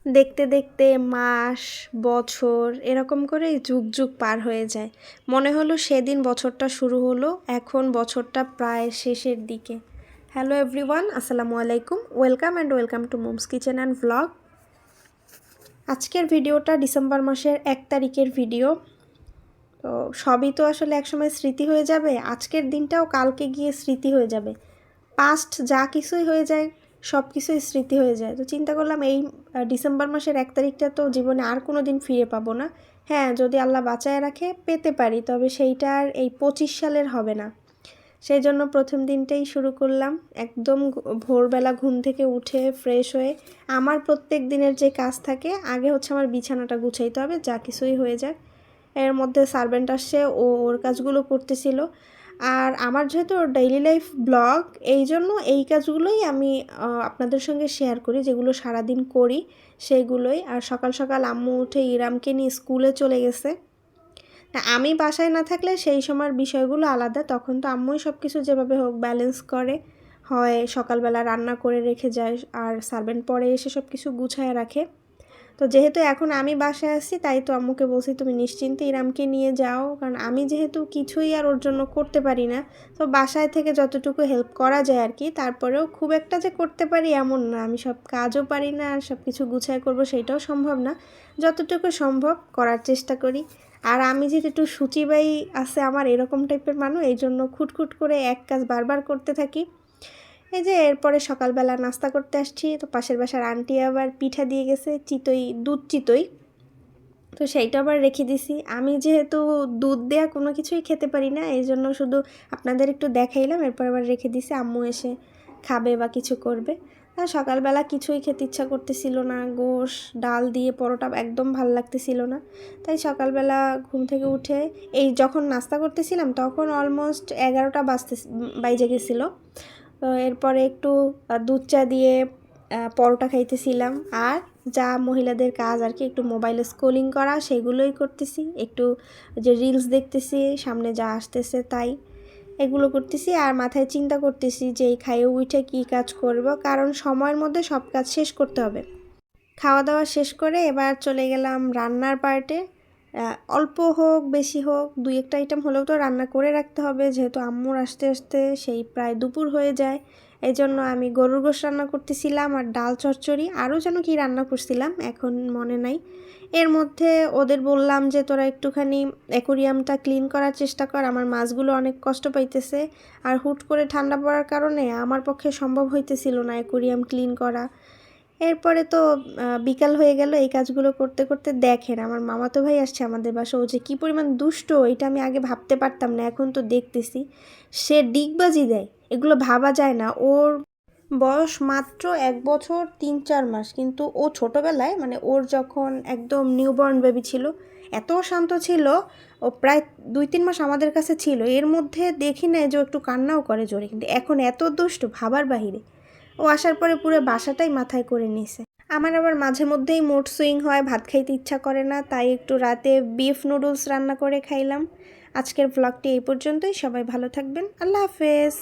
দেখতে দেখতে মাস, বছর এরকম করেই যুগ যুগ পার হয়ে যায়। মনে হলো সেদিন বছরটা শুরু হলো, এখন বছরটা প্রায় শেষের দিকে। হ্যালো এভরিওয়ান, আসসালামু আলাইকুম। Welcome to moms kitchen and vlog. আজকের ভিডিওটা ডিসেম্বর মাসের 1 তারিখের ভিডিও। তো সবই তো আসলে একসময় স্মৃতি হয়ে যাবে, আজকের দিনটাও কালকে গিয়ে স্মৃতি হয়ে যাবে। পাস্ট যা কিছুই হয়ে যায় সব কিছুই স্মৃতি হয়ে যায়। তো চিন্তা করলাম এই ডিসেম্বর মাসের 1 তারিখটা তো জীবনে আর কোনো দিন ফিরে পাবো না। হ্যাঁ, যদি আল্লাহ বাঁচায় রাখে পেতে পারি, তবে সেইটা আর এই 25 সালের হবে না। সেই জন্য প্রথম দিনটাই শুরু করলাম একদম ভোরবেলা ঘুম থেকে উঠে ফ্রেশ হয়ে। আমার প্রত্যেক দিনের যে কাজ থাকে, আগে হচ্ছে আমার বিছানাটা গুছাইতে হবে, যা কিছুই হয়ে যাক। এর মধ্যে সার্ভেন্ট আসছে, ওর কাজগুলো করতেছিল। আর আমার যেহেতু ডেইলি লাইফ ব্লগ, এই জন্য এই কাজগুলোই আমি আপনাদের সঙ্গে শেয়ার করি, যেগুলো সারাদিন করি সেইগুলোই। আর সকাল সকাল আম্মু উঠে ইরামকে নিয়ে স্কুলে চলে গেছে। আমি বাসায় না থাকলে সেই সময়ের বিষয়গুলো আলাদা, তখন তো আম্মুই সব কিছু যেভাবে হোক ব্যালেন্স করে। হয় সকালবেলা রান্না করে রেখে যায়, আর সার্ভেন্ট পরে এসে সব কিছু গুছায় রাখে। তো যেহেতু এখন আমি বাসায় আসছি, তাই তো আম্মুকে বলছি তুমি নিশ্চিন্তে ইরামকে নিয়ে যাও, কারণ আমি যেহেতু কিছুই আর ওর জন্য করতে পারি না। তো বাসায় থেকে যতটুকু হেল্প করা যায় আর কি, তারপরেও খুব একটা যে করতে পারি এমন না। আমি সব কাজও পারি না, আর সব কিছু গুছায় করবো সেইটাও সম্ভব না। যতটুকু সম্ভব করার চেষ্টা করি। আর আমি যেহেতু একটু সূচিবাই আছে আমার, এরকম টাইপের মানুষ, এই জন্য খুটখুট করে এক কাজ বারবার করতে থাকি। এই যে এরপরে সকালবেলা নাস্তা করতে আসছি, তো পাশের বাসার আন্টি আবার পিঠা দিয়ে গেছে, চিতই, দুধ চিতই। তো সেইটা আবার রেখে দিছি। আমি যেহেতু দুধ দেয়া কোনো কিছুই খেতে পারি না, এই জন্য শুধু আপনাদের একটু দেখাইলাম, এরপর আবার রেখে দিছি, আম্মু এসে খাবে বা কিছু করবে। আর সকালবেলা কিছুই খেতে ইচ্ছা করতেছিল না, গোশ ডাল দিয়ে পরোটা একদম ভাল লাগতেছিল না। তাই সকালবেলা ঘুম থেকে উঠে এই যখন নাস্তা করতেছিলাম, তখন অলমোস্ট 11টা বাইজে গেছিলো। তো এরপরে একটু দুধ চা দিয়ে পরোটা খাইতেছিলাম। আর যা মহিলাদের কাজ আর কি, একটু মোবাইলে স্ক্রলিং করা, সেগুলোই করতেছি। একটু যে রিলস দেখতেছি, সামনে যা আসতেছে তাই এগুলো করতেছি। আর মাথায় চিন্তা করতেছি যে এই খাইয়ে উঠে কী কাজ করব, কারণ সময়ের মধ্যে সব কাজ শেষ করতে হবে। খাওয়া দাওয়া শেষ করে এবার চলে গেলাম রান্নার পার্টে। অল্প হোক বেশি হোক, 2-1টা আইটেম হলেও তো রান্না করে রাখতে হবে, যেহেতু আম্মুর আসতে আসতে সেই প্রায় দুপুর হয়ে যায়। এই জন্য আমি গরুর গোশত রান্না করতেছিলাম, আর ডাল চচ্চড়ি, আরও যেন কি রান্না করছিলাম এখন মনে নাই। এর মধ্যে ওদের বললাম যে তোরা একটুখানি অ্যাকোরিয়ামটা ক্লিন করার চেষ্টা কর, আমার মাছগুলো অনেক কষ্ট পাইতেছে। আর হুট করে ঠান্ডা পড়ার কারণে আমার পক্ষে সম্ভব হইতেছিল না অ্যাকোরিয়াম ক্লিন করা। এরপরে তো বিকাল হয়ে গেল এই কাজগুলো করতে করতে। দেখেন আমার মামাতো ভাই আসছে আমাদের বাসা, ও যে কী পরিমাণ দুষ্ট, এটা আমি আগে ভাবতে পারতাম না, এখন তো দেখতেছি সে ডিগবাজি দেয়। এগুলো ভাবা যায় না। ওর বয়স মাত্র 1 বছর 3-4 মাস, কিন্তু ও ছোটোবেলায় মানে ওর যখন একদম নিউবর্ন বেবি ছিল, এত শান্ত ছিল। ও প্রায় 2-3 মাস আমাদের কাছে ছিল, এর মধ্যে দেখি না যে ও একটু কান্নাও করে জোরে, কিন্তু এখন এত দুষ্ট ভাবার বাহিরে। ও আসার পরে পুরো বাসাটাই মাথায় করে নিছে। আমার আবার মাঝে মধ্যেই মুড সুইং হয়, ভাত খাইতে ইচ্ছা করে না, তাই একটু রাতে বিফ নুডলস রান্না করে খাইলাম। আজকের ভ্লগটি এই পর্যন্তই। সবাই ভালো থাকবেন। আল্লাহ হাফেজ।